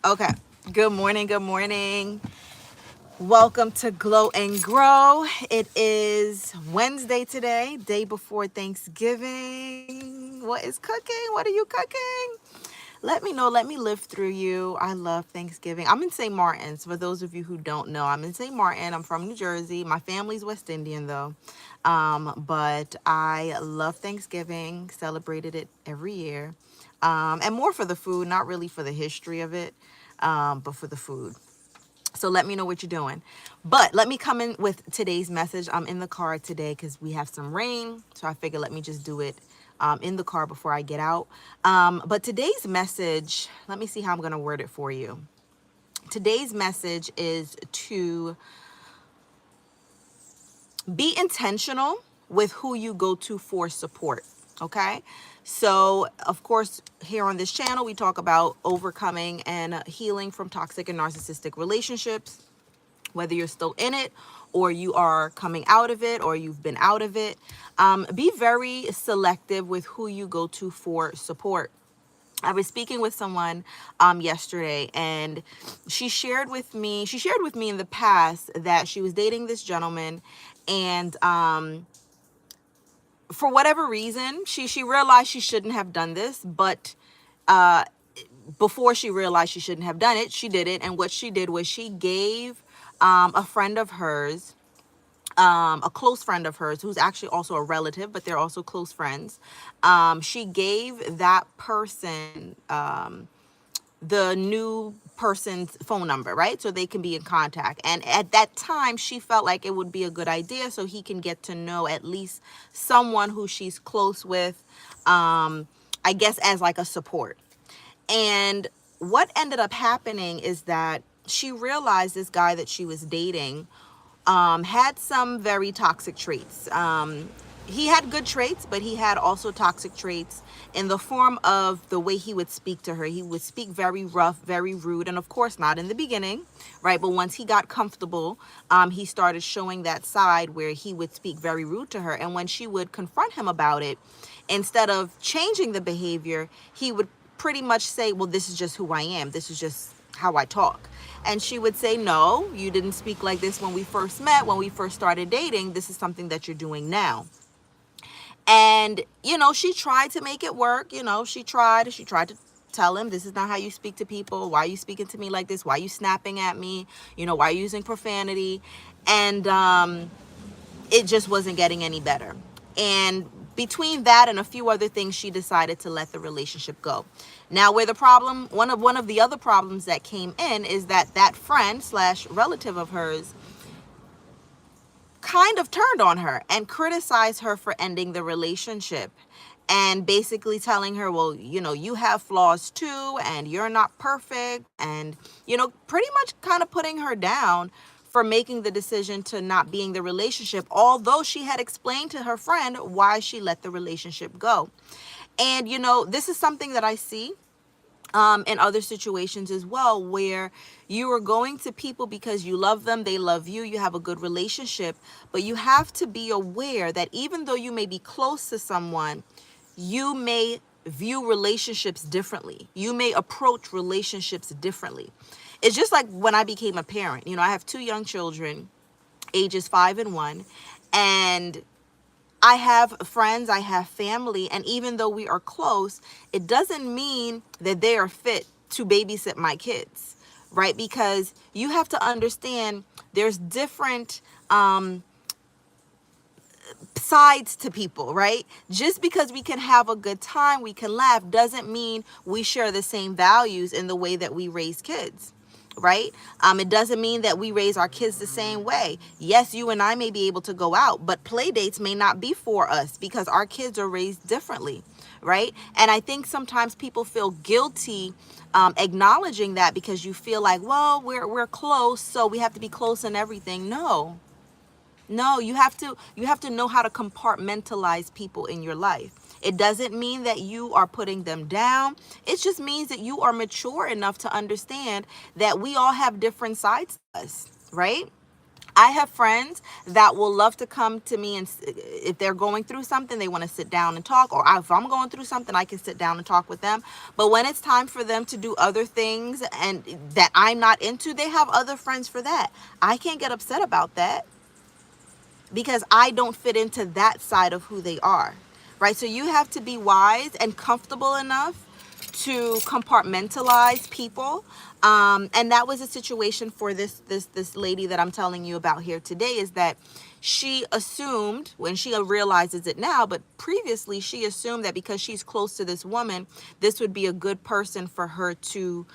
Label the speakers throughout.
Speaker 1: Okay. Good morning. Good morning. Welcome to Glow and Grow. It is Wednesday today, day before Thanksgiving. What is cooking? What are you cooking? Let me know. Let me live through you. I love Thanksgiving. I'm in St. Martin's. For those of you who don't know, I'm in St. Martin. I'm from New Jersey. My family's West Indian though. But I love Thanksgiving. Celebrated it every year. And more for the food, not really for the history of it, but for the food. So let me know what you're doing. But let me come in with today's message. I'm in the car today because we have some rain. So I figured let me just do it in the car before I get out. But today's message, let me see how I'm going to word it for you. Today's message is to be intentional with who you go to for support. Okay. So, of course, here on this channel, we talk about overcoming and healing from toxic and narcissistic relationships, whether you're still in it or you are coming out of it or you've been out of it. Be very selective with who you go to for support. I was speaking with someone yesterday, and she shared with me in the past that she was dating this gentleman, and for whatever reason, she realized she shouldn't have done this, but uh, before she realized she shouldn't have done it, she did it. And what she did was she gave a friend of hers, a close friend of hers, who's actually also a relative, but they're also close friends. She gave that person the new person's phone number, right? So they can be in contact. And at that time, she felt like it would be a good idea so he can get to know at least someone who she's close with, I guess, as like a support. And what ended up happening is that she realized this guy that she was dating had some very toxic traits. He had good traits, but he had also toxic traits in the form of the way he would speak to her. He would speak very rough, very rude, and of course not in the beginning, right? But once he got comfortable, he started showing that side where he would speak very rude to her. And when she would confront him about it, instead of changing the behavior, he would pretty much say, well, this is just who I am. This is just how I talk. And she would say, no, you didn't speak like this when we first met, when we first started dating. This is something that you're doing now. And, she tried to make it work. She tried to tell him, this is not how you speak to people. Why are you speaking to me like this? Why are you snapping at me? Why are you using profanity? And it just wasn't getting any better. And between that and a few other things, she decided to let the relationship go. Now, where the problem, one of the other problems that came in is that friend slash relative of hers kind of turned on her and criticized her for ending the relationship, and basically telling her, well, you have flaws too, and you're not perfect, and pretty much kind of putting her down for making the decision to not be in the relationship, although she had explained to her friend why she let the relationship go. And this is something that I see in other situations as well, where you are going to people because you love them, they love you, you have a good relationship, but you have to be aware that even though you may be close to someone, you may view relationships differently. You may approach relationships differently. It's just like when I became a parent. I have two young children, ages 5 and 1, and I have friends, I have family, and even though we are close, it doesn't mean that they are fit to babysit my kids, right? Because you have to understand there's different sides to people, right? Just because we can have a good time, we can laugh, doesn't mean we share the same values in the way that we raise kids. Right? It doesn't mean that we raise our kids the same way. Yes, you and I may be able to go out, but play dates may not be for us because our kids are raised differently. Right? And I think sometimes people feel guilty acknowledging that, because you feel like, well, we're close, so we have to be close in everything. No, you have to know how to compartmentalize people in your life. It doesn't mean that you are putting them down. It just means that you are mature enough to understand that we all have different sides to us, right? I have friends that will love to come to me, and if they're going through something, they want to sit down and talk, or if I'm going through something, I can sit down and talk with them. But when it's time for them to do other things and that I'm not into, they have other friends for that. I can't get upset about that because I don't fit into that side of who they are, right? So you have to be wise and comfortable enough to compartmentalize people. And that was a situation for this lady that I'm telling you about here today, is that she assumed, when she realizes it now, but previously she assumed that because she's close to this woman, this would be a good person for her to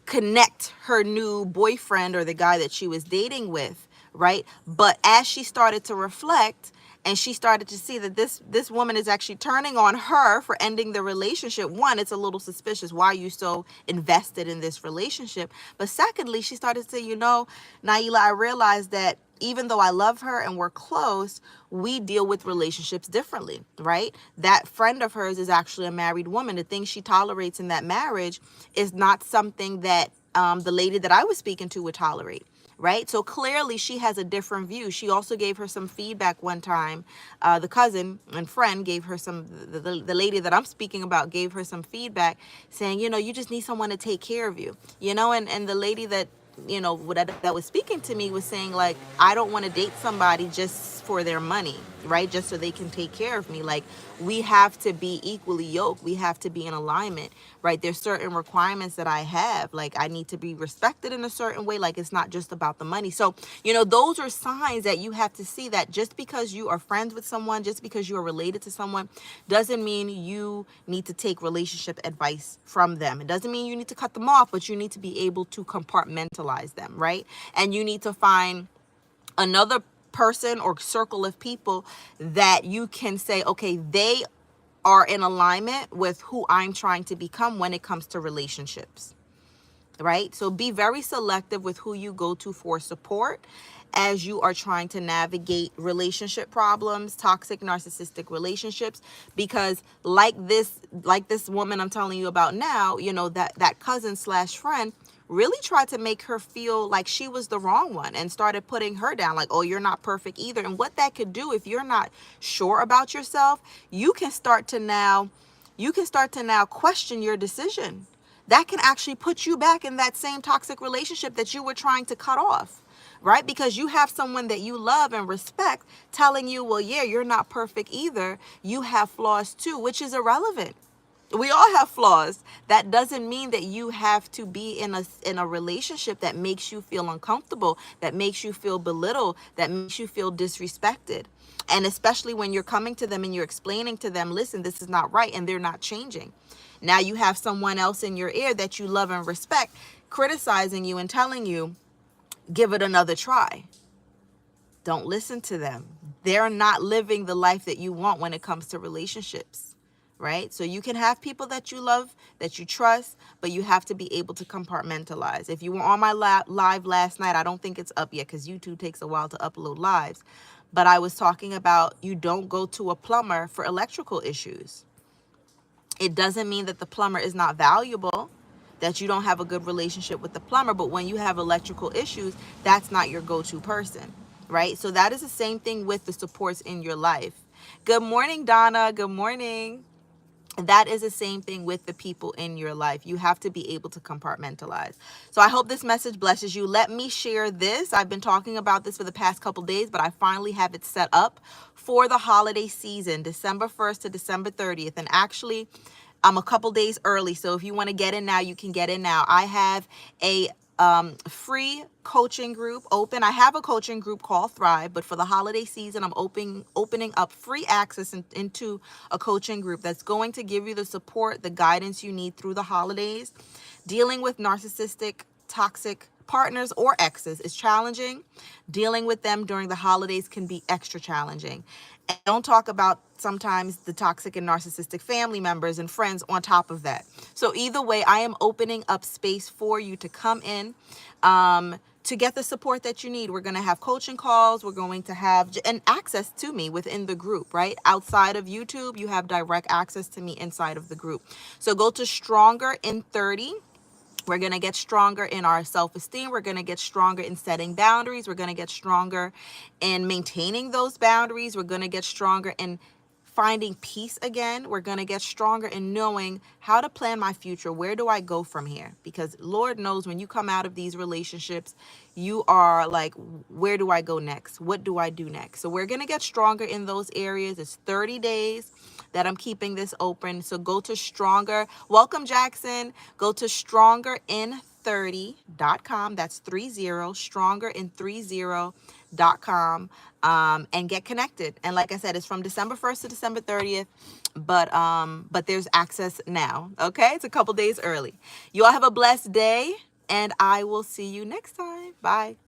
Speaker 1: connect her new boyfriend or the guy that she was dating with, right? But as she started to reflect and she started to see that this woman is actually turning on her for ending the relationship, one, it's a little suspicious. Why are you so invested in this relationship? But secondly, she started to say, Nailah, I realized that even though I love her and we're close, we deal with relationships differently, right? That friend of hers is actually a married woman. The things she tolerates in that marriage is not something that the lady that I was speaking to would tolerate. Right. So clearly she has a different view. She also gave her some feedback one time. The cousin and friend gave her the lady that I'm speaking about gave her some feedback saying, you just need someone to take care of you, and the lady that that was speaking to me was saying, like, I don't want to date somebody just for their money, right? Just so they can take care of me. Like, we have to be equally yoked. We have to be in alignment, right? There's certain requirements that I have. Like, I need to be respected in a certain way. Like, it's not just about the money. So, those are signs that you have to see, that just because you are friends with someone, just because you are related to someone, doesn't mean you need to take relationship advice from them. It doesn't mean you need to cut them off, but you need to be able to compartmentalize them, right? And you need to find another person or circle of people that you can say, okay, they are in alignment with who I'm trying to become when it comes to relationships, right? So be very selective with who you go to for support as you are trying to navigate relationship problems, toxic narcissistic relationships, because like this woman I'm telling you about now, that cousin slash friend really tried to make her feel like she was the wrong one and started putting her down, like, oh, you're not perfect either. And what that could do, if you're not sure about yourself, you can start to now question your decision. That can actually put you back in that same toxic relationship that you were trying to cut off, right? Because you have someone that you love and respect telling you, well, yeah, you're not perfect either. You have flaws too, which is irrelevant. We all have flaws. That doesn't mean that you have to be in a relationship that makes you feel uncomfortable, that makes you feel belittled, that makes you feel disrespected. And especially when you're coming to them and you're explaining to them, listen, this is not right, and they're not changing. Now you have someone else in your ear that you love and respect criticizing you and telling you, give it another try. Don't listen to them. They're not living the life that you want when it comes to relationships, right? So you can have people that you love, that you trust, but you have to be able to compartmentalize. If you were on my live last night, I don't think it's up yet because YouTube takes a while to upload lives, but I was talking about, you don't go to a plumber for electrical issues. It doesn't mean that the plumber is not valuable, that you don't have a good relationship with the plumber, but when you have electrical issues, that's not your go-to person, right? So that is the same thing with the supports in your life. Good morning, Donna. Good morning. That is the same thing with the people in your life. You have to be able to compartmentalize. So I hope this message blesses you. Let me share this. I've been talking about this for the past couple days, but I finally have it set up for the holiday season, December 1st to December 30th. And actually, I'm a couple days early. So if you want to get in now, you can get in now. I have a free coaching group open. I have a coaching group called Thrive, but for the holiday season, I'm opening up free access into a coaching group that's going to give you the support, the guidance you need through the holidays. Dealing with narcissistic, toxic partners or exes is challenging. Dealing with them during the holidays can be extra challenging. And don't talk about sometimes the toxic and narcissistic family members and friends on top of that. So either way, I am opening up space for you to come in to get the support that you need. We're going to have coaching calls. We're going to have and access to me within the group, right? Outside of YouTube, you have direct access to me inside of the group. So go to Stronger in 30 We're going to get stronger in our self-esteem. We're going to get stronger in setting boundaries. We're going to get stronger in maintaining those boundaries. We're going to get stronger in finding peace again. We're going to get stronger in knowing how to plan my future. Where do I go from here? Because Lord knows when you come out of these relationships, you are like, where do I go next? What do I do next? So we're going to get stronger in those areas. It's 30 days that I'm keeping this open. So go to Stronger. Welcome, Jackson. Go to strongerin30.com. That's 30, strongerin30.com. And get connected. And like I said, it's from December 1st to December 30th. But there's access now. Okay, it's a couple days early. You all have a blessed day, and I will see you next time. Bye.